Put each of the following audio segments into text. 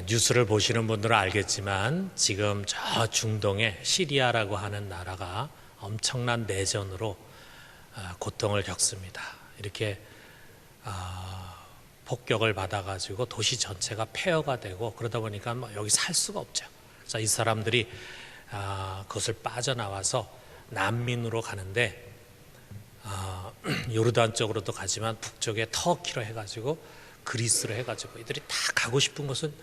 뉴스를 보시는 분들은 알겠지만 지금 저 중동의 시리아라고 하는 나라가 엄청난 내전으로 고통을 겪습니다. 이렇게 폭격을 받아가지고 도시 전체가 폐허가 되고 그러다 보니까 여기 살 수가 없죠. 그래서 이 사람들이 그것을 빠져나와서 난민으로 가는데 요르단 쪽으로도 가지만 북쪽에 터키로 해가지고 그리스로 해가지고 이들이 다 가고 싶은 곳은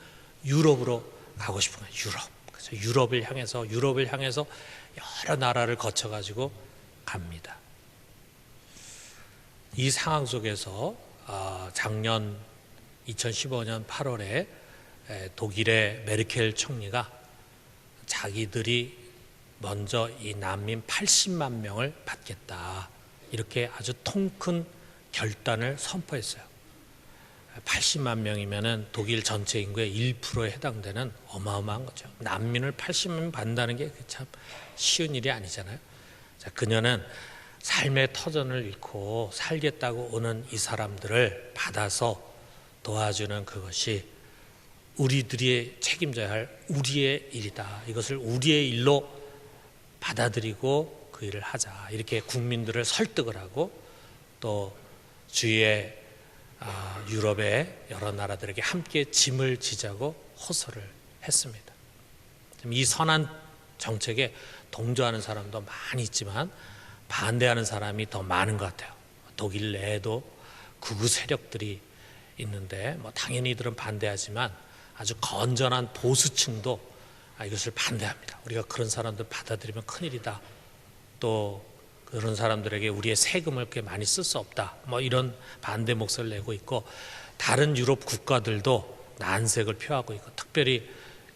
유럽으로 가고 싶은 거예요. 유럽. 그래서 유럽을 향해서 여러 나라를 거쳐가지고 갑니다. 이 상황 속에서 작년 2015년 8월에 독일의 메르켈 총리가 자기들이 먼저 이 난민 80만 명을 받겠다. 이렇게 아주 통큰 결단을 선포했어요. 80만 명이면은 독일 전체 인구의 1%에 해당되는 어마어마한 거죠. 난민을 80만 받는다는 게 참 쉬운 일이 아니잖아요. 자, 그녀는 삶의 터전을 잃고 살겠다고 오는 이 사람들을 받아서 도와주는 그것이 우리들이 책임져야 할 우리의 일이다. 이것을 우리의 일로 받아들이고 그 일을 하자. 이렇게 국민들을 설득을 하고 또 주위의 유럽의 여러 나라들에게 함께 짐을 지자고 호소를 했습니다. 이 선한 정책에 동조하는 사람도 많이 있지만 반대하는 사람이 더 많은 것 같아요. 독일 내에도 극우 세력들이 있는데 당연히 이들은 반대하지만 아주 건전한 보수층도 이것을 반대합니다. 우리가 그런 사람들 받아들이면 큰일이다. 또 그런 사람들에게 우리의 세금을 그렇게 많이 쓸 수 없다. 이런 반대 목소리를 내고 있고 다른 유럽 국가들도 난색을 표하고 있고 특별히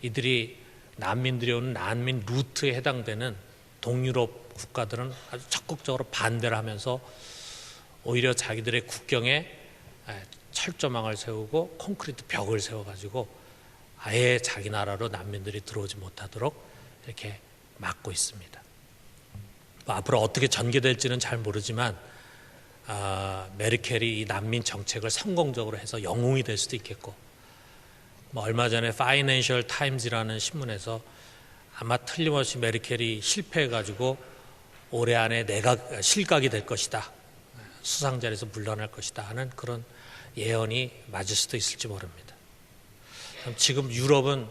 이들이 난민들이 오는 난민 루트에 해당되는 동유럽 국가들은 아주 적극적으로 반대를 하면서 오히려 자기들의 국경에 철조망을 세우고 콘크리트 벽을 세워가지고 아예 자기 나라로 난민들이 들어오지 못하도록 이렇게 막고 있습니다. 앞으로 어떻게 전개될지는 잘 모르지만 메르켈이 이 난민 정책을 성공적으로 해서 영웅이 될 수도 있겠고 얼마 전에 파이낸셜 타임즈라는 신문에서 아마 틀림없이 메르켈이 실패해가지고 올해 안에 실각이 될 것이다. 수상자리에서 물러날 것이다 하는 그런 예언이 맞을 수도 있을지 모릅니다. 지금 유럽은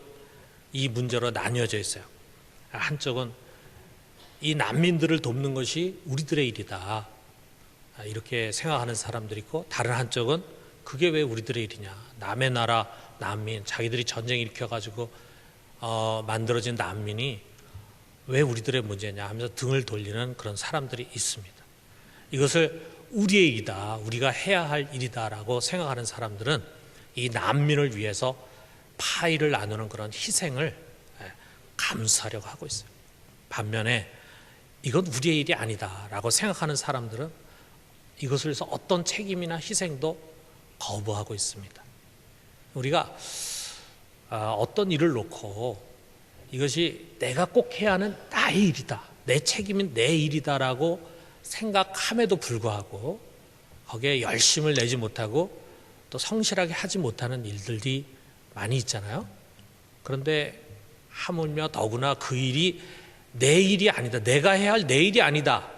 이 문제로 나뉘어져 있어요. 한쪽은 이 난민들을 돕는 것이 우리들의 일이다. 이렇게 생각하는 사람들이 있고 다른 한쪽은 그게 왜 우리들의 일이냐. 남의 나라 난민, 자기들이 전쟁 일으켜가지고 만들어진 난민이 왜 우리들의 문제냐 하면서 등을 돌리는 그런 사람들이 있습니다. 이것을 우리의 일이다. 우리가 해야 할 일이다라고 생각하는 사람들은 이 난민을 위해서 파일을 나누는 그런 희생을 감수하려고 하고 있어요. 반면에 이건 우리의 일이 아니다라고 생각하는 사람들은 이것을 위해서 어떤 책임이나 희생도 거부하고 있습니다. 우리가 어떤 일을 놓고 이것이 내가 꼭 해야 하는 나의 일이다, 내 책임인 내 일이다라고 생각함에도 불구하고 거기에 열심을 내지 못하고 또 성실하게 하지 못하는 일들이 많이 있잖아요. 그런데 하물며 더구나 그 일이 내 일이 아니다, 내가 해야 할 내 일이 아니다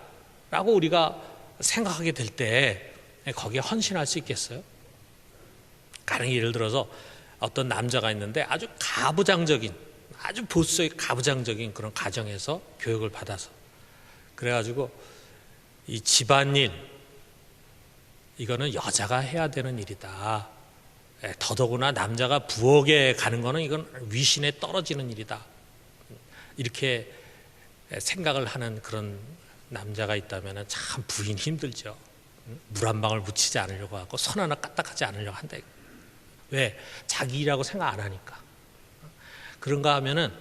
라고 우리가 생각하게 될 때 거기에 헌신할 수 있겠어요? 가령 예를 들어서 어떤 남자가 있는데 아주 가부장적인, 아주 보수의 가부장적인 그런 가정에서 교육을 받아서 그래가지고 이 집안일 이거는 여자가 해야 되는 일이다. 더더구나 남자가 부엌에 가는 거는 이건 위신에 떨어지는 일이다. 이렇게 생각을 하는 그런 남자가 있다면 참 부인 힘들죠. 물 한 방울 묻히지 않으려고 하고 손 하나 까딱하지 않으려고 한다. 왜? 자기 일이라고 생각 안 하니까. 그런가 하면은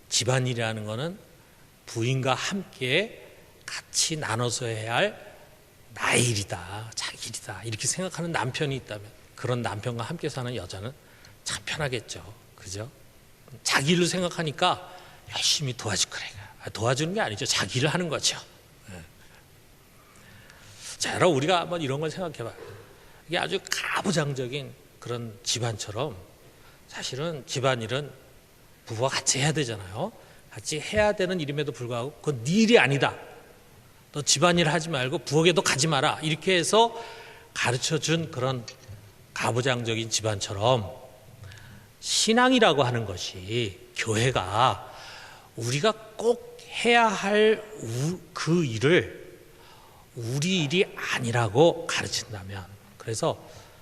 집안일이라는 거는 부인과 함께 같이 나눠서 해야 할 나의 일이다, 자기 일이다 이렇게 생각하는 남편이 있다면 그런 남편과 함께 사는 여자는 참 편하겠죠. 그죠? 자기 일로 생각하니까 열심히 도와줄 거래. 도와주는 게 아니죠. 자기 일을 하는 거죠. 자, 여러분 우리가 한번 이런 걸 생각해 봐요. 이게 아주 가부장적인 그런 집안처럼 사실은 집안일은 부부가 같이 해야 되잖아요. 같이 해야 되는 일임에도 불구하고 그건 네 일이 아니다. 너 집안일 하지 말고 부엌에도 가지 마라. 이렇게 해서 가르쳐준 그런 가부장적인 집안처럼 신앙이라고 하는 것이, 교회가 우리가 꼭 해야 할 그 일을 우리 일이 아니라고 가르친다면, 그래서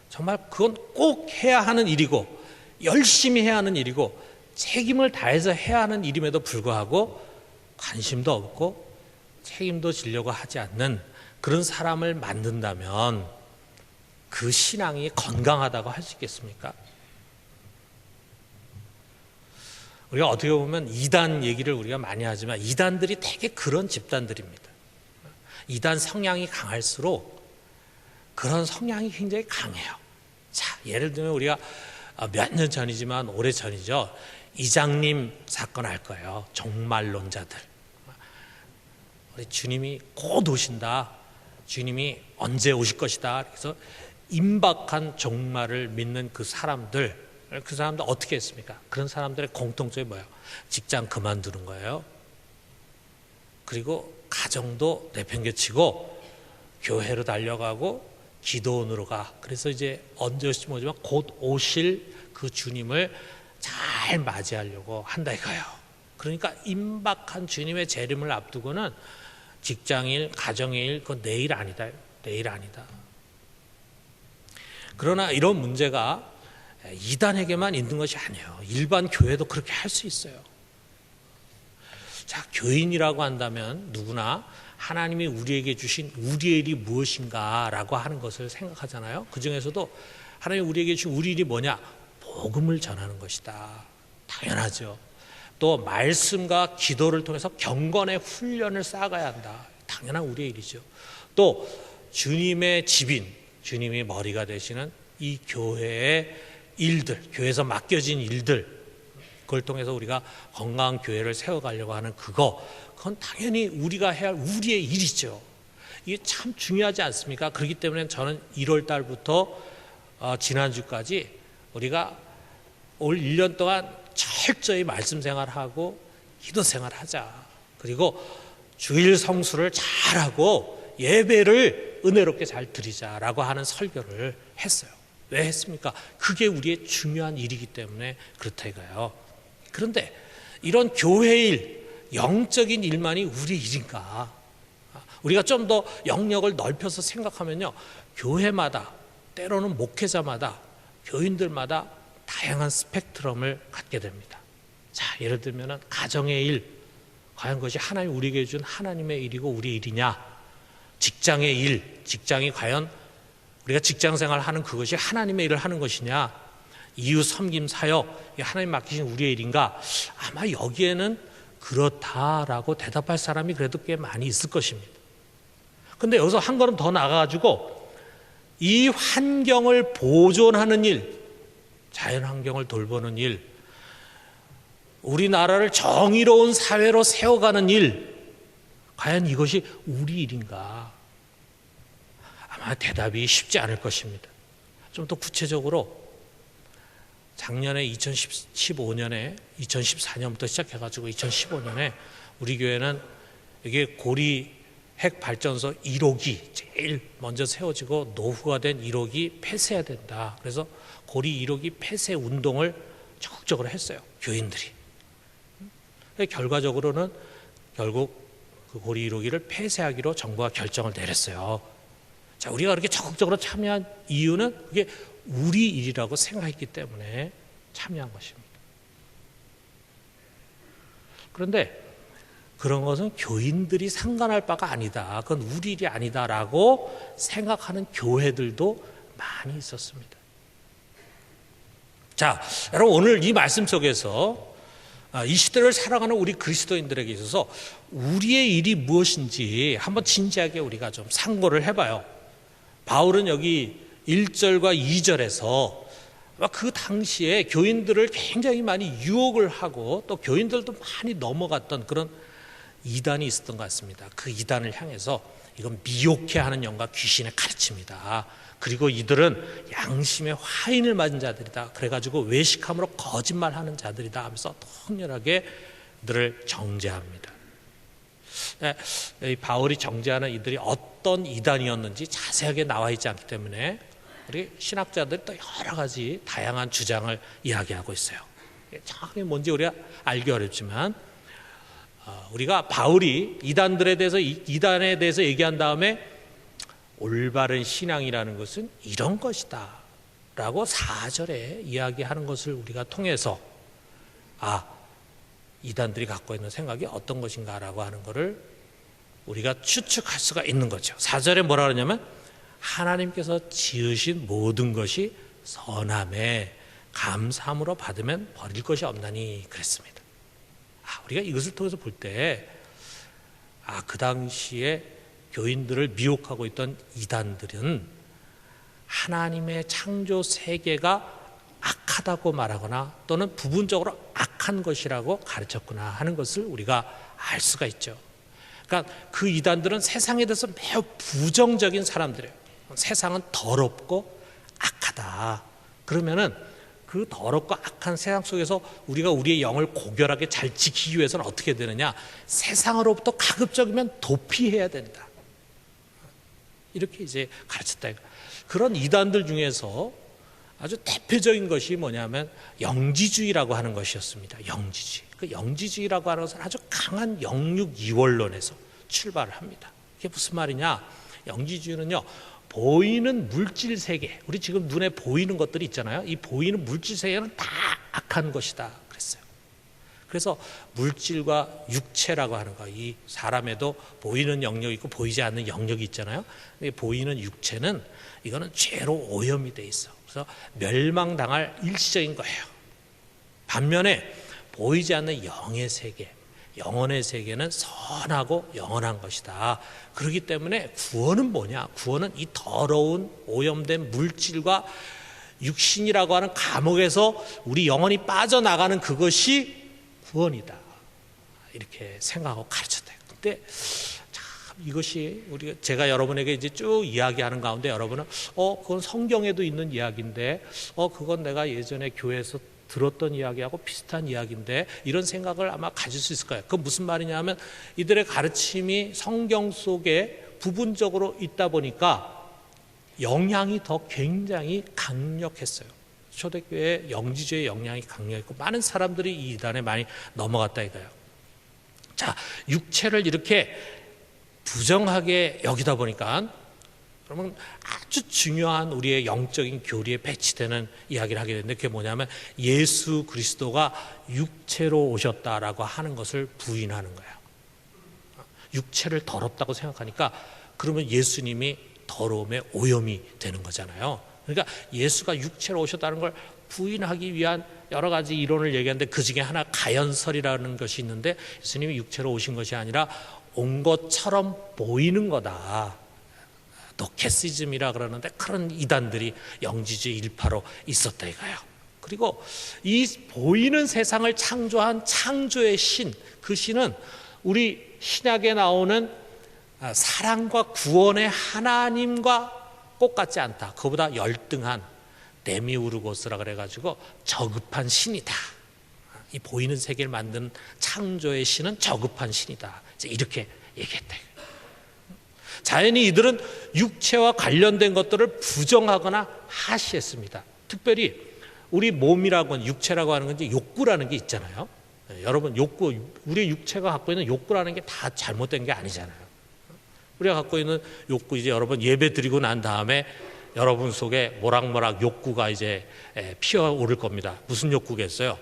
정말 그건 꼭 해야 하는 일이고 열심히 해야 하는 일이고 책임을 다해서 해야 하는 일임에도 불구하고 관심도 없고 책임도 지려고 하지 않는 그런 사람을 만든다면 그 신앙이 건강하다고 할 수 있겠습니까? 우리가 어떻게 보면 이단 얘기를 우리가 많이 하지만 이단들이 되게 그런 집단들입니다. 이단 성향이 강할수록 그런 성향이 굉장히 강해요. 자, 예를 들면 우리가 몇 년 전이지만 오래 전이죠. 이장님 사건 알 거예요. 종말론자들. 우리 주님이 곧 오신다. 주님이 언제 오실 것이다. 그래서 임박한 종말을 믿는 그 사람들 어떻게 했습니까? 그런 사람들의 공통점이 뭐예요? 직장 그만두는 거예요. 그리고 가정도 내팽개치고 교회로 달려가고 기도원으로 가. 그래서 이제 언제 오실지 모르지만 곧 오실 그 주님을 잘 맞이하려고 한다 이거예요. 그러니까 임박한 주님의 재림을 앞두고는 직장일, 가정의 일, 그건 내일 아니다. 내일 아니다. 그러나 이런 문제가 이단에게만 있는 것이 아니에요. 일반 교회도 그렇게 할 수 있어요. 자, 교인이라고 한다면 누구나 하나님이 우리에게 주신 우리의 일이 무엇인가라고 하는 것을 생각하잖아요. 그 중에서도 하나님이 우리에게 주신 우리 일이 뭐냐? 복음을 전하는 것이다. 당연하죠. 또 말씀과 기도를 통해서 경건의 훈련을 쌓아가야 한다. 당연한 우리의 일이죠. 또 주님의 집인, 주님이 머리가 되시는 이 교회의 일들, 교회에서 맡겨진 일들, 그걸 통해서 우리가 건강한 교회를 세워가려고 하는 그건 당연히 우리가 해야 할 우리의 일이죠. 이게 참 중요하지 않습니까? 그렇기 때문에 저는 1월 달부터 지난주까지 우리가 올 1년 동안 철저히 말씀 생활하고 기도 생활하자. 그리고 주일 성수를 잘하고 예배를 은혜롭게 잘 드리자라고 하는 설교를 했어요. 왜 했습니까? 그게 우리의 중요한 일이기 때문에 그렇다 이거예요. 그런데 이런 교회 일, 영적인 일만이 우리 일인가? 우리가 좀 더 영역을 넓혀서 생각하면요, 교회마다, 때로는 목회자마다, 교인들마다 다양한 스펙트럼을 갖게 됩니다. 자, 예를 들면 가정의 일, 과연 그것이 하나님 우리에게 준 하나님의 일이고 우리 일이냐? 직장의 일, 직장이 과연 우리가 직장 생활하는 그것이 하나님의 일을 하는 것이냐? 이웃 섬김 사역, 하나님 맡기신 우리의 일인가? 아마 여기에는 그렇다라고 대답할 사람이 그래도 꽤 많이 있을 것입니다. 근데 여기서 한 걸음 더 나가가지고 이 환경을 보존하는 일, 자연 환경을 돌보는 일, 우리나라를 정의로운 사회로 세워가는 일, 과연 이것이 우리 일인가? 아마 대답이 쉽지 않을 것입니다. 좀 더 구체적으로 작년에 2015년에 2014년부터 시작해가지고 2015년에 우리 교회는 이게 고리 핵 발전소 1호기 제일 먼저 세워지고 노후가 된 1호기 폐쇄해야 된다. 그래서 고리 1호기 폐쇄 운동을 적극적으로 했어요. 교인들이. 결과적으로는 결국 그 고리 1호기를 폐쇄하기로 정부가 결정을 내렸어요. 자, 우리가 그렇게 적극적으로 참여한 이유는 그게 우리 일이라고 생각했기 때문에 참여한 것입니다. 그런데 그런 것은 교인들이 상관할 바가 아니다. 그건 우리 일이 아니다라고 생각하는 교회들도 많이 있었습니다. 자, 여러분 오늘 이 말씀 속에서 이 시대를 살아가는 우리 그리스도인들에게 있어서 우리의 일이 무엇인지 한번 진지하게 우리가 좀 상고를 해봐요. 바울은 여기 1절과 2절에서 그 당시에 교인들을 굉장히 많이 유혹을 하고 또 교인들도 많이 넘어갔던 그런 이단이 있었던 것 같습니다. 그 이단을 향해서 이건 미혹해하는 영과 귀신의 가르침이다. 그리고 이들은 양심의 화인을 맞은 자들이다. 그래가지고 외식함으로 거짓말하는 자들이다 하면서 통렬하게 이들을 정죄합니다. 이 바울이 정죄하는 이들이 어떤 이단이었는지 자세하게 나와 있지 않기 때문에 우리 신학자들이 또 여러 가지 다양한 주장을 이야기하고 있어요. 정확히 뭔지 우리가 알기 어렵지만 우리가 바울이 이단에 대해서 얘기한 다음에 올바른 신앙이라는 것은 이런 것이다 라고 4절에 이야기하는 것을 우리가 통해서 이단들이 갖고 있는 생각이 어떤 것인가 라고 하는 것을 우리가 추측할 수가 있는 거죠. 4절에 뭐라 그러냐면 하나님께서 지으신 모든 것이 선함에 감사함으로 받으면 버릴 것이 없나니 그랬습니다. 우리가 이것을 통해서 볼 때 그 당시에 교인들을 미혹하고 있던 이단들은 하나님의 창조 세계가 악하다고 말하거나 또는 부분적으로 악한 것이라고 가르쳤구나 하는 것을 우리가 알 수가 있죠. 그러니까 그 이단들은 세상에 대해서 매우 부정적인 사람들이에요. 세상은 더럽고 악하다. 그러면은 그 더럽고 악한 세상 속에서 우리가 우리의 영을 고결하게 잘 지키기 위해서는 어떻게 되느냐? 세상으로부터 가급적이면 도피해야 된다. 이렇게 이제 가르쳤다. 그런 이단들 중에서 아주 대표적인 것이 뭐냐면 영지주의라고 하는 것이었습니다. 영지주의. 그 영지주의라고 하는 것은 아주 강한 영육 이원론에서 출발을 합니다. 이게 무슨 말이냐? 영지주의는요, 보이는 물질 세계, 우리 지금 눈에 보이는 것들이 있잖아요. 이 보이는 물질 세계는 다 악한 것이다 그랬어요. 그래서 물질과 육체라고 하는 거, 이 사람에도 보이는 영역이 있고 보이지 않는 영역이 있잖아요. 보이는 육체는 이거는 죄로 오염이 돼 있어. 그래서 멸망당할 일시적인 거예요. 반면에 보이지 않는 영의 세계, 영혼의 세계는 선하고 영원한 것이다. 그렇기 때문에 구원은 뭐냐? 구원은 이 더러운 오염된 물질과 육신이라고 하는 감옥에서 우리 영혼이 빠져나가는 그것이 구원이다. 이렇게 생각하고 가르쳤대요. 근데 참 이것이 제가 여러분에게 이제 쭉 이야기하는 가운데 여러분은 그건 성경에도 있는 이야기인데 그건 내가 예전에 교회에서 들었던 이야기하고 비슷한 이야기인데 이런 생각을 아마 가질 수 있을 거예요. 그건 무슨 말이냐면 이들의 가르침이 성경 속에 부분적으로 있다 보니까 영향이 더 굉장히 강력했어요. 초대교회 영지주의 영향이 강력했고 많은 사람들이 이 이단에 많이 넘어갔다 이거예요. 자, 육체를 이렇게 부정하게 여기다 보니까 그러면 아주 중요한 우리의 영적인 교리에 배치되는 이야기를 하게 되는데 그게 뭐냐면 예수 그리스도가 육체로 오셨다라고 하는 것을 부인하는 거예요. 육체를 더럽다고 생각하니까 그러면 예수님이 더러움의 오염이 되는 거잖아요. 그러니까 예수가 육체로 오셨다는 걸 부인하기 위한 여러 가지 이론을 얘기하는데 그 중에 하나 가연설이라는 것이 있는데 예수님이 육체로 오신 것이 아니라 온 것처럼 보이는 거다. 노케시즘이라 그러는데 그런 이단들이 영지주의 일파로 있었다 이거예요. 그리고 이 보이는 세상을 창조한 창조의 신, 그 신은 우리 신약에 나오는 사랑과 구원의 하나님과 똑같지 않다. 그보다 열등한 데미우르고스라 그래가지고 저급한 신이다. 이 보이는 세계를 만든 창조의 신은 저급한 신이다. 이렇게 얘기했다. 자연히 이들은 육체와 관련된 것들을 부정하거나 하시했습니다. 특별히 우리 몸이라고 하는 육체라고 하는 건 욕구라는 게 있잖아요. 여러분 욕구, 우리 육체가 갖고 있는 욕구라는 게 다 잘못된 게 아니잖아요. 우리가 갖고 있는 욕구 이제 여러분 예배 드리고 난 다음에 여러분 속에 모락모락 욕구가 이제 피어오를 겁니다. 무슨 욕구겠어요?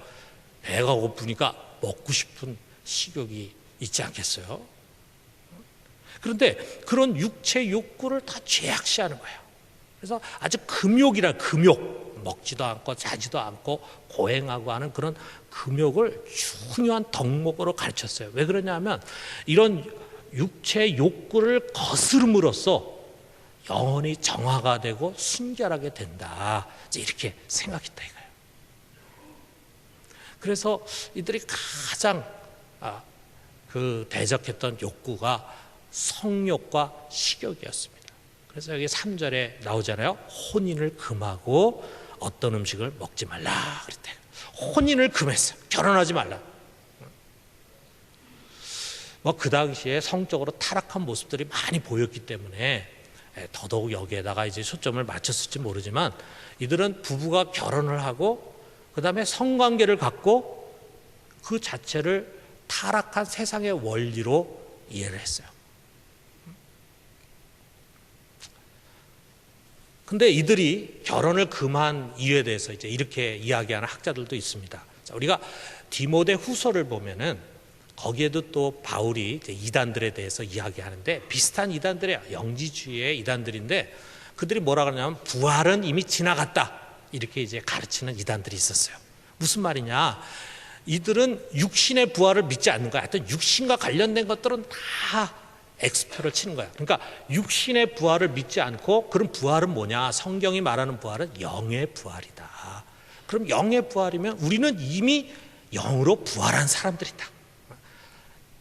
배가 고프니까 먹고 싶은 식욕이 있지 않겠어요? 그런데 그런 육체 욕구를 다 죄악시하는 거예요. 그래서 아주 금욕이라 금욕, 먹지도 않고 자지도 않고 고행하고 하는 그런 금욕을 중요한 덕목으로 가르쳤어요. 왜 그러냐면 이런 육체 욕구를 거스름으로써 영혼이 정화가 되고 순결하게 된다. 이렇게 생각했다 이거예요. 그래서 이들이 가장 대적했던 욕구가 성욕과 식욕이었습니다. 그래서 여기 3절에 나오잖아요. 혼인을 금하고 어떤 음식을 먹지 말라 그랬대요. 혼인을 금했어요. 결혼하지 말라. 그 당시에 성적으로 타락한 모습들이 많이 보였기 때문에 더더욱 여기에다가 이제 초점을 맞췄을지 모르지만, 이들은 부부가 결혼을 하고 그 다음에 성관계를 갖고 그 자체를 타락한 세상의 원리로 이해를 했어요. 근데 이들이 결혼을 금한 이유에 대해서 이제 이렇게 이야기하는 학자들도 있습니다. 자, 우리가 디모데 후서를 보면은 거기에도 또 바울이 이제 이단들에 대해서 이야기하는데, 비슷한 이단들이에요. 영지주의의 이단들인데, 그들이 뭐라 그러냐면 부활은 이미 지나갔다 이렇게 이제 가르치는 이단들이 있었어요. 무슨 말이냐? 이들은 육신의 부활을 믿지 않는 거야. 하여튼 육신과 관련된 것들은 다 X표를 치는 거야. 그러니까 육신의 부활을 믿지 않고, 그럼 부활은 뭐냐? 성경이 말하는 부활은 영의 부활이다. 그럼 영의 부활이면 우리는 이미 영으로 부활한 사람들이다.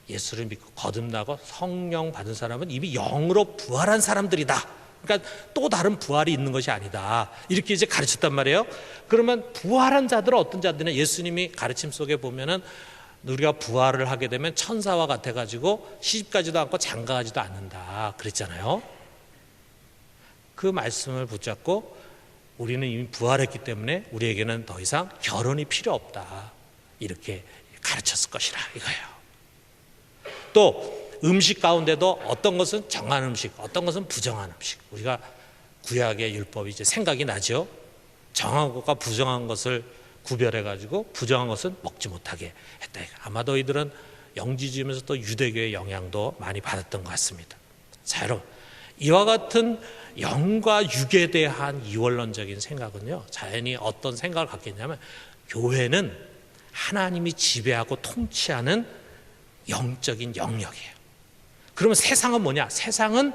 예수를 믿고 거듭나고 성령 받은 사람은 이미 영으로 부활한 사람들이다. 그러니까 또 다른 부활이 있는 것이 아니다. 이렇게 이제 가르쳤단 말이에요. 그러면 부활한 자들은 어떤 자들이냐? 예수님이 가르침 속에 보면은 우리가 부활을 하게 되면 천사와 같아가지고 시집가지도 않고 장가가지도 않는다 그랬잖아요. 그 말씀을 붙잡고 우리는 이미 부활했기 때문에 우리에게는 더 이상 결혼이 필요 없다 이렇게 가르쳤을 것이라 이거예요. 또 음식 가운데도 어떤 것은 정한 음식, 어떤 것은 부정한 음식. 우리가 구약의 율법이 이제 생각이 나죠. 정한 것과 부정한 것을 구별해가지고 부정한 것은 먹지 못하게 했다. 아마도 이들은 영지주의면서 또 유대교의 영향도 많이 받았던 것 같습니다. 자, 여러분, 이와 같은 영과 육에 대한 이원론적인 생각은요, 자연히 어떤 생각을 갖겠냐면, 교회는 하나님이 지배하고 통치하는 영적인 영역이에요. 그러면 세상은 뭐냐? 세상은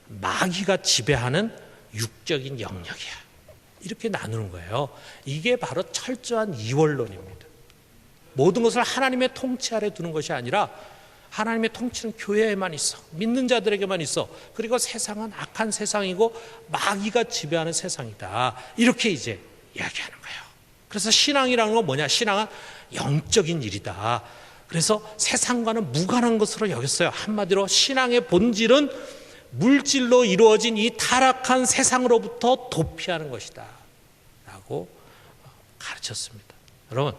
마귀가 지배하는 육적인 영역이야. 이렇게 나누는 거예요. 이게 바로 철저한 이원론입니다. 모든 것을 하나님의 통치 아래 두는 것이 아니라 하나님의 통치는 교회에만 있어. 믿는 자들에게만 있어. 그리고 세상은 악한 세상이고 마귀가 지배하는 세상이다. 이렇게 이제 이야기하는 거예요. 그래서 신앙이라는 건 뭐냐? 신앙은 영적인 일이다. 그래서 세상과는 무관한 것으로 여겼어요. 한마디로 신앙의 본질은 물질로 이루어진 이 타락한 세상으로부터 도피하는 것이다 라고 가르쳤습니다. 여러분,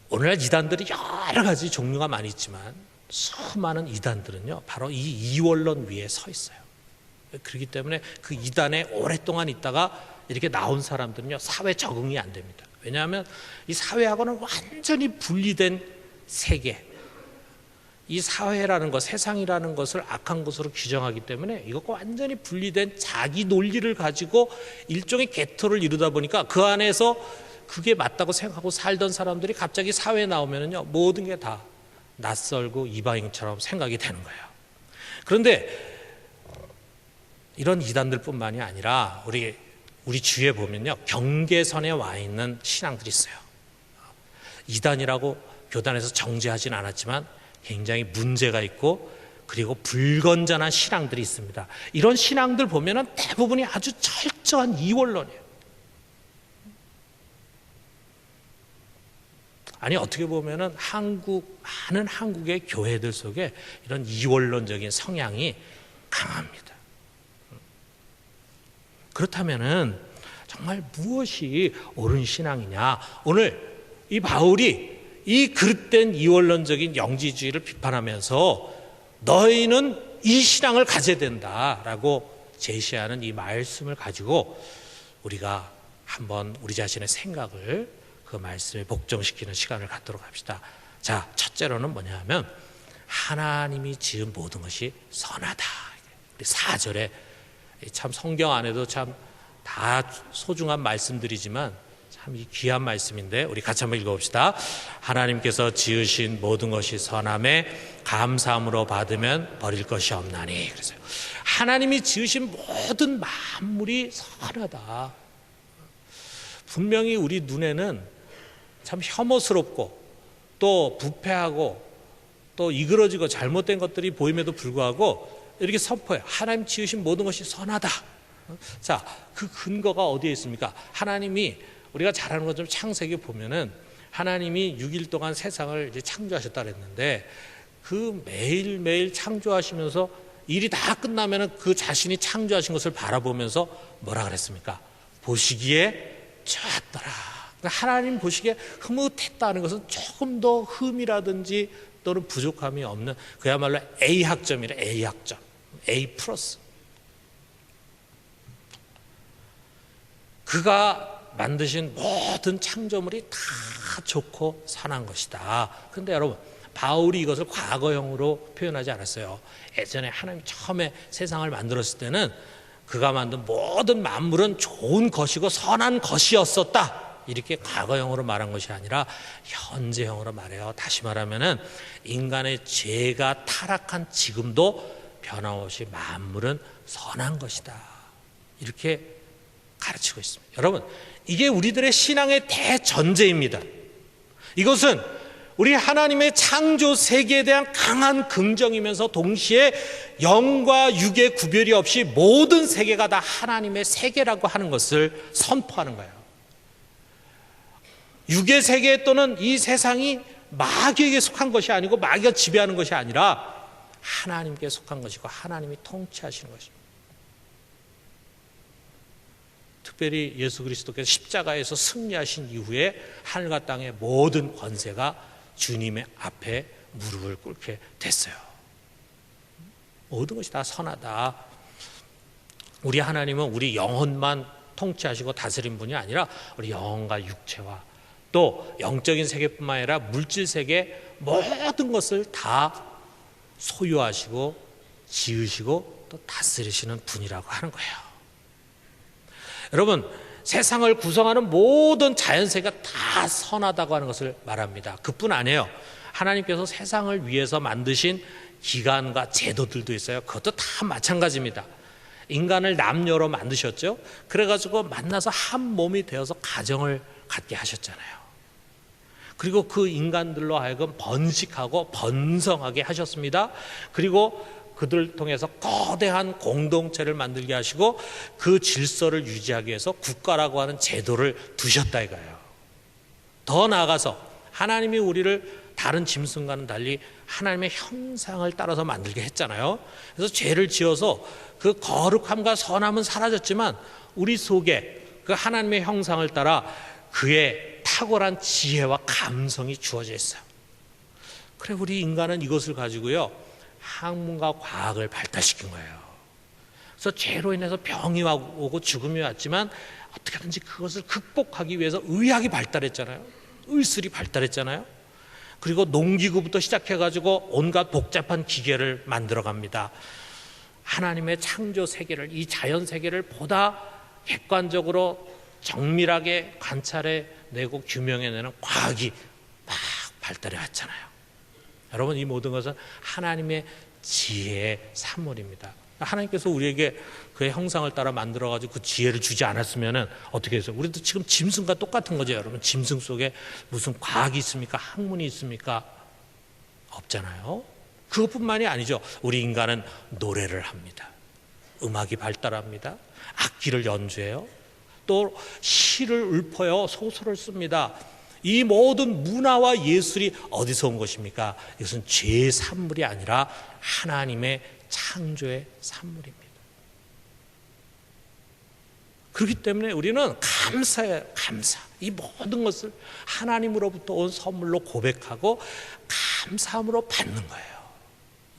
오늘날 이단들이 여러 가지 종류가 많이 있지만 수많은 이단들은요 바로 이 이원론 위에 서 있어요. 그렇기 때문에 그 이단에 오랫동안 있다가 이렇게 나온 사람들은요 사회 적응이 안 됩니다. 왜냐하면 이 사회하고는 완전히 분리된 세계, 이 사회라는 것, 세상이라는 것을 악한 것으로 규정하기 때문에 이것과 완전히 분리된 자기 논리를 가지고 일종의 개토를 이루다 보니까 그 안에서 그게 맞다고 생각하고 살던 사람들이 갑자기 사회에 나오면은요 모든 게 다 낯설고 이방인처럼 생각이 되는 거예요. 그런데 이런 이단들뿐만이 아니라 우리 주위에 보면요 경계선에 와 있는 신앙들이 있어요. 이단이라고 교단에서 정죄하진 않았지만 굉장히 문제가 있고 그리고 불건전한 신앙들이 있습니다. 이런 신앙들 보면은 대부분이 아주 철저한 이원론이에요. 아니 어떻게 보면은 많은 한국의 교회들 속에 이런 이원론적인 성향이 강합니다. 그렇다면은 정말 무엇이 옳은 신앙이냐? 오늘 이 바울이 이 그릇된 이원론적인 영지주의를 비판하면서 너희는 이 신앙을 가져야 된다라고 제시하는 이 말씀을 가지고 우리가 한번 우리 자신의 생각을 그 말씀에 복종시키는 시간을 갖도록 합시다. 자, 첫째로는 뭐냐 하면 하나님이 지은 모든 것이 선하다. 4절에 참 성경 안에도 참 다 소중한 말씀들이지만 참 이 귀한 말씀인데 우리 같이 한번 읽어봅시다. 하나님께서 지으신 모든 것이 선함에 감사함으로 받으면 버릴 것이 없나니. 그래서 하나님이 지으신 모든 만물이 선하다. 분명히 우리 눈에는 참 혐오스럽고 또 부패하고 또 이그러지고 잘못된 것들이 보임에도 불구하고 이렇게 선포해요. 하나님 지으신 모든 것이 선하다. 자, 그 근거가 어디에 있습니까? 하나님이 우리가 잘 아는 것처럼 창세기 보면은 하나님이 6일 동안 세상을 이제 창조하셨다 그랬는데 그 매일매일 창조하시면서 일이 다 끝나면은 그 자신이 창조하신 것을 바라보면서 뭐라 그랬습니까? 보시기에 좋았더라. 하나님 보시기에 흐뭇했다는 것은 조금 더 흠이라든지 또는 부족함이 없는 그야말로 A학점이래. A학점, A 플러스. 그가 만드신 모든 창조물이 다 좋고 선한 것이다. 그런데 여러분, 바울이 이것을 과거형으로 표현하지 않았어요. 예전에 하나님이 처음에 세상을 만들었을 때는 그가 만든 모든 만물은 좋은 것이고 선한 것이었었다. 이렇게 과거형으로 말한 것이 아니라 현재형으로 말해요. 다시 말하면은 인간의 죄가 타락한 지금도 변함없이 만물은 선한 것이다. 이렇게 가르치고 있습니다. 여러분, 이게 우리들의 신앙의 대전제입니다. 이것은 우리 하나님의 창조 세계에 대한 강한 긍정이면서 동시에 영과 육의 구별이 없이 모든 세계가 다 하나님의 세계라고 하는 것을 선포하는 거예요. 육의 세계 또는 이 세상이 마귀에게 속한 것이 아니고 마귀가 지배하는 것이 아니라 하나님께 속한 것이고 하나님이 통치하시는 것입니다. 특별히 예수 그리스도께서 십자가에서 승리하신 이후에 하늘과 땅의 모든 권세가 주님의 앞에 무릎을 꿇게 됐어요. 모든 것이 다 선하다. 우리 하나님은 우리 영혼만 통치하시고 다스린 분이 아니라 우리 영혼과 육체와 또 영적인 세계뿐만 아니라 물질 세계 모든 것을 다 소유하시고 지으시고 또 다스리시는 분이라고 하는 거예요. 여러분, 세상을 구성하는 모든 자연세계가 다 선하다고 하는 것을 말합니다. 그뿐 아니에요. 하나님께서 세상을 위해서 만드신 기관과 제도들도 있어요. 그것도 다 마찬가지입니다. 인간을 남녀로 만드셨죠. 그래가지고 만나서 한 몸이 되어서 가정을 갖게 하셨잖아요. 그리고 그 인간들로 하여금 번식하고 번성하게 하셨습니다. 그리고 그들을 통해서 거대한 공동체를 만들게 하시고 그 질서를 유지하기 위해서 국가라고 하는 제도를 두셨다 이거예요. 더 나아가서 하나님이 우리를 다른 짐승과는 달리 하나님의 형상을 따라서 만들게 했잖아요. 그래서 죄를 지어서 그 거룩함과 선함은 사라졌지만 우리 속에 그 하나님의 형상을 따라 그의 탁월한 지혜와 감성이 주어져 있어요. 그래 우리 인간은 이것을 가지고요 학문과 과학을 발달시킨 거예요. 그래서 죄로 인해서 병이 오고 죽음이 왔지만 어떻게든지 그것을 극복하기 위해서 의학이 발달했잖아요. 의술이 발달했잖아요. 그리고 농기구부터 시작해가지고 온갖 복잡한 기계를 만들어갑니다. 하나님의 창조 세계를, 이 자연 세계를 보다 객관적으로 정밀하게 관찰해내고 규명해내는 과학이 막 발달해 왔잖아요. 여러분, 이 모든 것은 하나님의 지혜의 산물입니다. 하나님께서 우리에게 그의 형상을 따라 만들어가지고 그 지혜를 주지 않았으면 어떻게 해서 우리도 지금 짐승과 똑같은 거죠. 여러분, 짐승 속에 무슨 과학이 있습니까? 학문이 있습니까? 없잖아요. 그것뿐만이 아니죠. 우리 인간은 노래를 합니다. 음악이 발달합니다. 악기를 연주해요. 또 시를 읊어요. 소설을 씁니다. 이 모든 문화와 예술이 어디서 온 것입니까? 이것은 죄의 산물이 아니라 하나님의 창조의 산물입니다. 그렇기 때문에 우리는 감사해요. 감사. 이 모든 것을 하나님으로부터 온 선물로 고백하고 감사함으로 받는 거예요.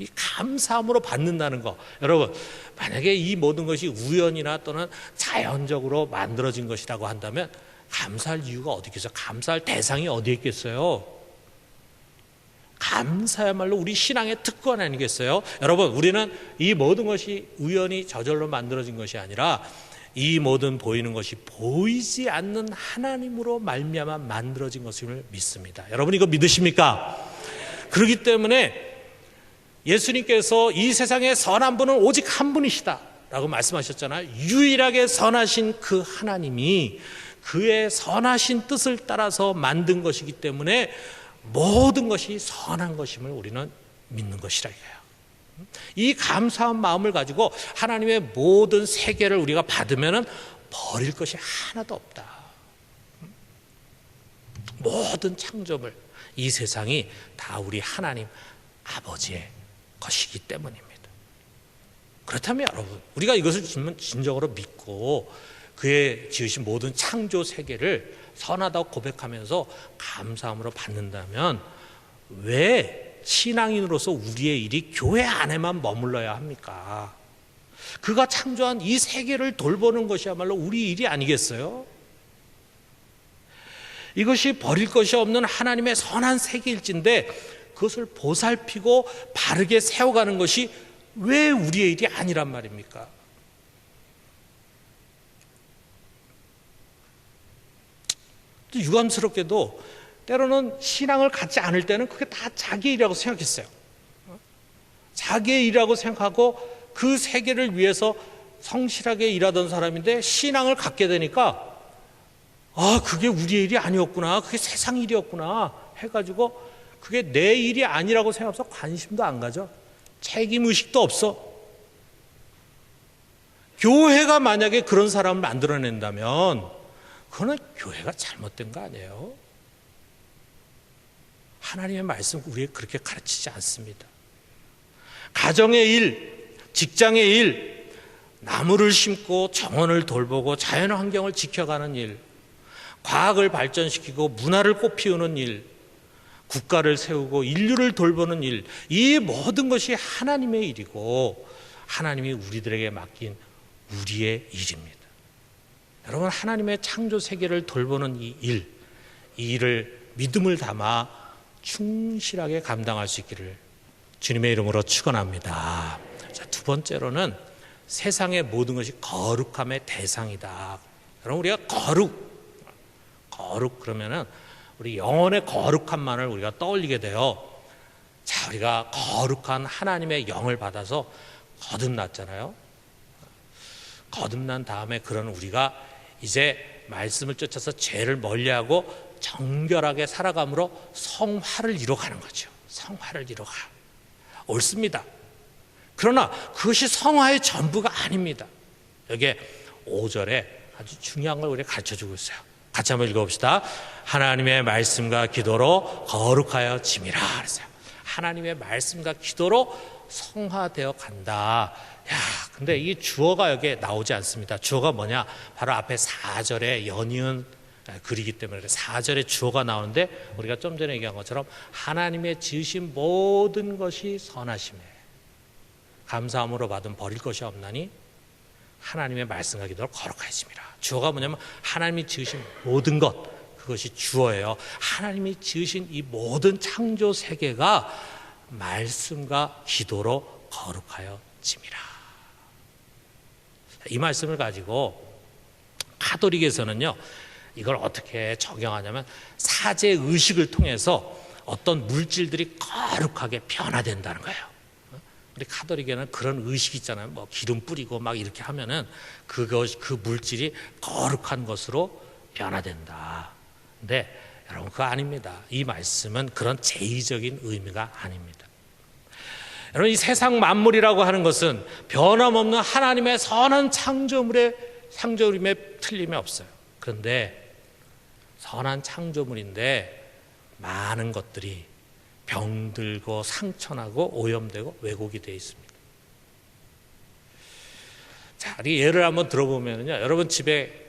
이 감사함으로 받는다는 거, 여러분, 만약에 이 모든 것이 우연이나 또는 자연적으로 만들어진 것이라고 한다면 감사할 이유가 어디 있겠어요? 감사할 대상이 어디에 있겠어요? 감사야말로 우리 신앙의 특권 아니겠어요? 여러분, 우리는 이 모든 것이 우연히 저절로 만들어진 것이 아니라 이 모든 보이는 것이 보이지 않는 하나님으로 말미암아 만들어진 것임을 믿습니다. 여러분, 이거 믿으십니까? 그렇기 때문에 예수님께서 이 세상에 선한 분은 오직 한 분이시다 라고 말씀하셨잖아요. 유일하게 선하신 그 하나님이 그의 선하신 뜻을 따라서 만든 것이기 때문에 모든 것이 선한 것임을 우리는 믿는 것이라 이거예요. 이 감사한 마음을 가지고 하나님의 모든 세계를 우리가 받으면 버릴 것이 하나도 없다. 모든 창조물, 이 세상이 다 우리 하나님 아버지의 것이기 때문입니다. 그렇다면 여러분, 우리가 이것을 진정으로 믿고 그의 지으신 모든 창조 세계를 선하다고 고백하면서 감사함으로 받는다면 왜 신앙인으로서 우리의 일이 교회 안에만 머물러야 합니까? 그가 창조한 이 세계를 돌보는 것이야말로 우리 일이 아니겠어요? 이것이 버릴 것이 없는 하나님의 선한 세계일진데 그것을 보살피고 바르게 세워가는 것이 왜 우리의 일이 아니란 말입니까? 유감스럽게도 때로는 신앙을 갖지 않을 때는 그게 다 자기의 일이라고 생각했어요. 자기의 일이라고 생각하고 그 세계를 위해서 성실하게 일하던 사람인데 신앙을 갖게 되니까 그게 우리의 일이 아니었구나, 그게 세상 일이었구나 해가지고 그게 내 일이 아니라고 생각해서 관심도 안 가져. 책임의식도 없어. 교회가 만약에 그런 사람을 만들어낸다면 그거는 교회가 잘못된 거 아니에요? 하나님의 말씀 우리에게 그렇게 가르치지 않습니다. 가정의 일, 직장의 일, 나무를 심고 정원을 돌보고 자연환경을 지켜가는 일, 과학을 발전시키고 문화를 꽃피우는 일, 국가를 세우고 인류를 돌보는 일, 이 모든 것이 하나님의 일이고 하나님이 우리들에게 맡긴 우리의 일입니다. 여러분, 하나님의 창조 세계를 돌보는 이 일을 믿음을 담아 충실하게 감당할 수 있기를 주님의 이름으로 축원합니다. 자, 두 번째로는 세상의 모든 것이 거룩함의 대상이다. 여러분, 우리가 거룩 그러면은 우리 영혼의 거룩함만을 우리가 떠올리게 돼요. 자, 우리가 거룩한 하나님의 영을 받아서 거듭났잖아요. 거듭난 다음에 그런 우리가 이제 말씀을 쫓아서 죄를 멀리하고 정결하게 살아감으로 성화를 이뤄가는 거죠. 성화를 이뤄가. 옳습니다. 그러나 그것이 성화의 전부가 아닙니다. 여기에 5절에 아주 중요한 걸 우리가 가르쳐주고 있어요. 같이 한번 읽어봅시다. 하나님의 말씀과 기도로 거룩하여 짐이라 그랬어요. 하나님의 말씀과 기도로 성화되어 간다. 근데 이 주어가 여기에 나오지 않습니다. 주어가 뭐냐? 바로 앞에 4절에 연이은 글이기 때문에 4절에 주어가 나오는데 우리가 좀 전에 얘기한 것처럼 하나님의 지으신 모든 것이 선하심에 감사함으로 받은 버릴 것이 없나니 하나님의 말씀과 기도로 거룩하심이라. 주어가 뭐냐면 하나님이 지으신 모든 것, 그것이 주어예요. 하나님이 지으신 이 모든 창조 세계가 말씀과 기도로 거룩하여 짐이라. 이 말씀을 가지고 가톨릭에서는요, 이걸 어떻게 적용하냐면 사제 의식을 통해서 어떤 물질들이 거룩하게 변화된다는 거예요. 우리 가톨릭에는 그런 의식이 있잖아요. 뭐 기름 뿌리고 막 이렇게 하면은 그 물질이 거룩한 것으로 변화된다. 근데 여러분, 그거 아닙니다. 이 말씀은 그런 제의적인 의미가 아닙니다. 여러분, 이 세상 만물이라고 하는 것은 변함없는 하나님의 선한 창조물에 틀림이 없어요. 그런데 선한 창조물인데 많은 것들이 병들고 상처나고 오염되고 왜곡이 되어 있습니다. 자, 예를 한번 들어보면요, 여러분 집에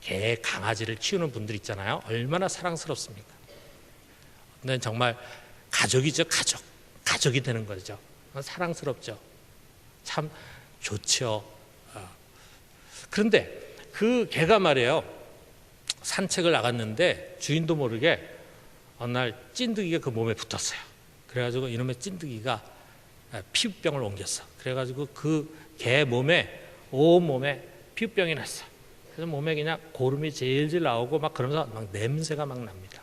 개, 강아지를 키우는 분들 있잖아요. 얼마나 사랑스럽습니까? 근데 정말 가족이죠, 가족이 되는 거죠. 사랑스럽죠. 참 좋죠. 그런데 그 개가 말이에요, 산책을 나갔는데 주인도 모르게 어느 날 찐득이가 그 몸에 붙었어요. 그래가지고 이놈의 찐득이가 피부병을 옮겼어. 그래가지고 그 개 몸에, 온몸에 피부병이 났어. 그래서 몸에 그냥 고름이 질질 나오고 막 그러면서 막 냄새가 막 납니다.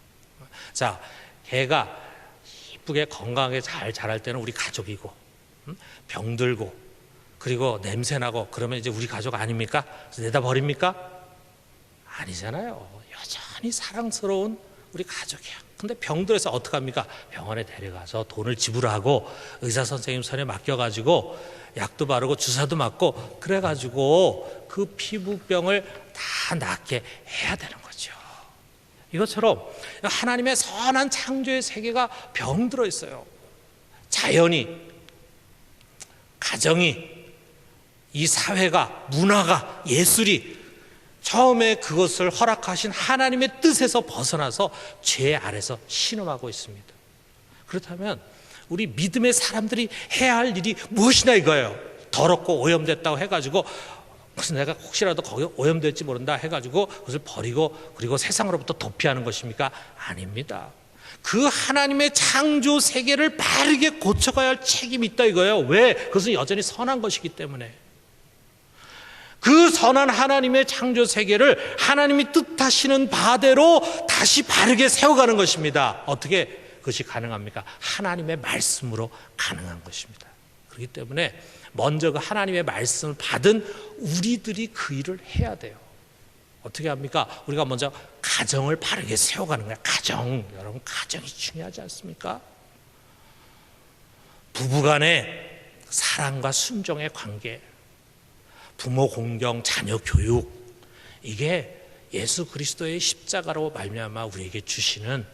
자, 개가 이쁘게 건강하게 잘 자랄 때는 우리 가족이고, 병들고, 그리고 냄새나고 그러면 이제 우리 가족 아닙니까? 그래서 내다 버립니까? 아니잖아요. 여전히 사랑스러운 우리 가족이야. 근데 병들어서 어떡합니까? 병원에 데려가서 돈을 지불하고 의사 선생님 손에 맡겨가지고 약도 바르고 주사도 맞고 그래가지고 그 피부병을 다 낫게 해야 되는 거죠. 이것처럼 하나님의 선한 창조의 세계가 병들어 있어요. 자연이, 가정이, 이 사회가, 문화가, 예술이 처음에 그것을 허락하신 하나님의 뜻에서 벗어나서 죄 아래서 신음하고 있습니다. 그렇다면 우리 믿음의 사람들이 해야 할 일이 무엇이냐 이거예요. 더럽고 오염됐다고 해가지고 무슨 내가 혹시라도 거기 오염될지 모른다 해가지고 그것을 버리고 그리고 세상으로부터 도피하는 것입니까? 아닙니다. 그 하나님의 창조 세계를 바르게 고쳐가야 할 책임이 있다 이거예요. 왜? 그것은 여전히 선한 것이기 때문에. 그 선한 하나님의 창조 세계를 하나님이 뜻하시는 바대로 다시 바르게 세워가는 것입니다. 어떻게 그것이 가능합니까? 하나님의 말씀으로 가능한 것입니다. 그렇기 때문에 먼저 그 하나님의 말씀을 받은 우리들이 그 일을 해야 돼요. 어떻게 합니까? 우리가 먼저 가정을 바르게 세워가는 거예요. 가정, 여러분 가정이 중요하지 않습니까? 부부간의 사랑과 순종의 관계, 부모 공경, 자녀 교육, 이게 예수 그리스도의 십자가로 말미암아 우리에게 주시는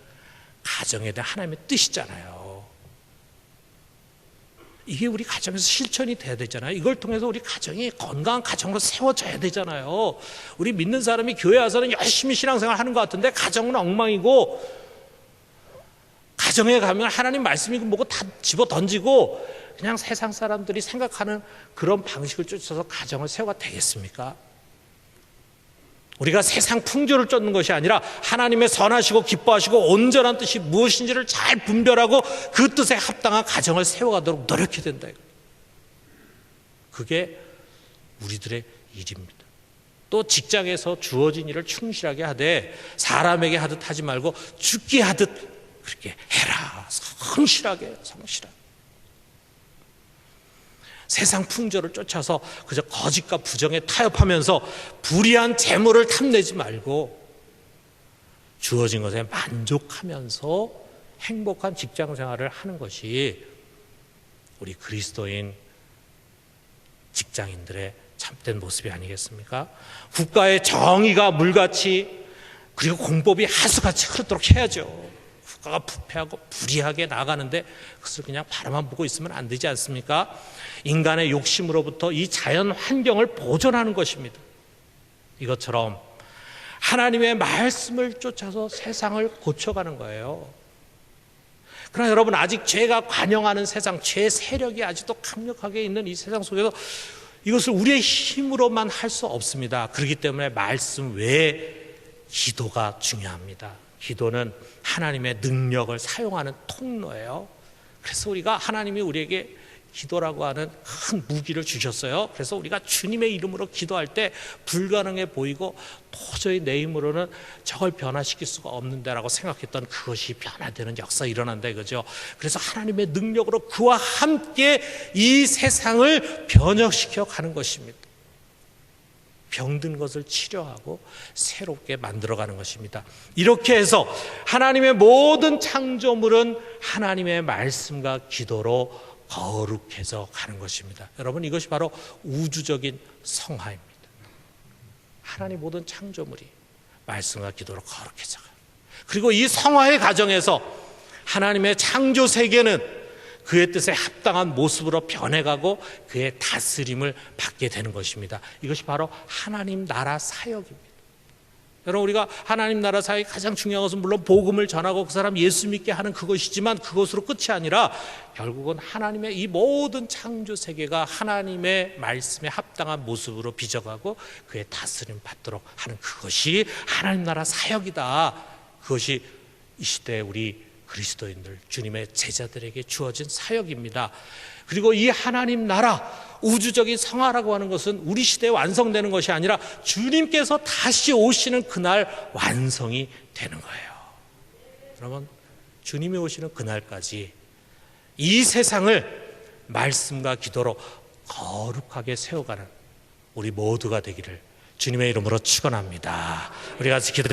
가정에 대한 하나님의 뜻이잖아요. 이게 우리 가정에서 실천이 돼야 되잖아요. 이걸 통해서 우리 가정이 건강한 가정으로 세워져야 되잖아요. 우리 믿는 사람이 교회 와서는 열심히 신앙생활 하는 것 같은데 가정은 엉망이고, 가정에 가면 하나님 말씀이고 뭐고 다 집어 던지고 그냥 세상 사람들이 생각하는 그런 방식을 쫓아서 가정을 세워가 되겠습니까? 우리가 세상 풍조를 쫓는 것이 아니라 하나님의 선하시고 기뻐하시고 온전한 뜻이 무엇인지를 잘 분별하고 그 뜻에 합당한 가정을 세워가도록 노력해야 된다. 그게 우리들의 일입니다. 또 직장에서 주어진 일을 충실하게 하되 사람에게 하듯 하지 말고 죽게 하듯 그렇게 해라. 성실하게. 세상 풍조를 쫓아서 그저 거짓과 부정에 타협하면서 불의한 재물을 탐내지 말고 주어진 것에 만족하면서 행복한 직장 생활을 하는 것이 우리 그리스도인 직장인들의 참된 모습이 아니겠습니까? 국가의 정의가 물같이 그리고 공법이 하수같이 흐르도록 해야죠. 국가가 부패하고 불의하게 나가는데 그것을 그냥 바라만 보고 있으면 안 되지 않습니까? 인간의 욕심으로부터 이 자연 환경을 보존하는 것입니다. 이것처럼 하나님의 말씀을 쫓아서 세상을 고쳐가는 거예요. 그러나 여러분, 아직 죄가 관영하는 세상, 죄 세력이 아직도 강력하게 있는 이 세상 속에서 이것을 우리의 힘으로만 할 수 없습니다. 그렇기 때문에 말씀 외에 기도가 중요합니다. 기도는 하나님의 능력을 사용하는 통로예요. 그래서 우리가 하나님이 우리에게 기도라고 하는 큰 무기를 주셨어요. 그래서 우리가 주님의 이름으로 기도할 때 불가능해 보이고 도저히 내 힘으로는 저걸 변화시킬 수가 없는데라고 생각했던 그것이 변화되는 역사가 일어난다 이거죠. 그래서 하나님의 능력으로 그와 함께 이 세상을 변혁시켜 가는 것입니다. 병든 것을 치료하고 새롭게 만들어가는 것입니다. 이렇게 해서 하나님의 모든 창조물은 하나님의 말씀과 기도로 거룩해져 가는 것입니다. 여러분, 이것이 바로 우주적인 성화입니다. 하나님 모든 창조물이 말씀과 기도로 거룩해져 가요. 그리고 이 성화의 과정에서 하나님의 창조 세계는 그의 뜻에 합당한 모습으로 변해가고 그의 다스림을 받게 되는 것입니다. 이것이 바로 하나님 나라 사역입니다. 여러분, 우리가 하나님 나라 사역이 가장 중요한 것은 물론 복음을 전하고 그 사람 예수 믿게 하는 그것이지만 그것으로 끝이 아니라 결국은 하나님의 이 모든 창조 세계가 하나님의 말씀에 합당한 모습으로 빚어가고 그의 다스림 받도록 하는 그것이 하나님 나라 사역이다. 그것이 이 시대에 우리 그리스도인들, 주님의 제자들에게 주어진 사역입니다. 그리고 이 하나님 나라, 우주적인 성화라고 하는 것은 우리 시대에 완성되는 것이 아니라 주님께서 다시 오시는 그날 완성이 되는 거예요. 여러분, 주님이 오시는 그날까지 이 세상을 말씀과 기도로 거룩하게 세워가는 우리 모두가 되기를 주님의 이름으로 축원합니다. 우리 같이 기도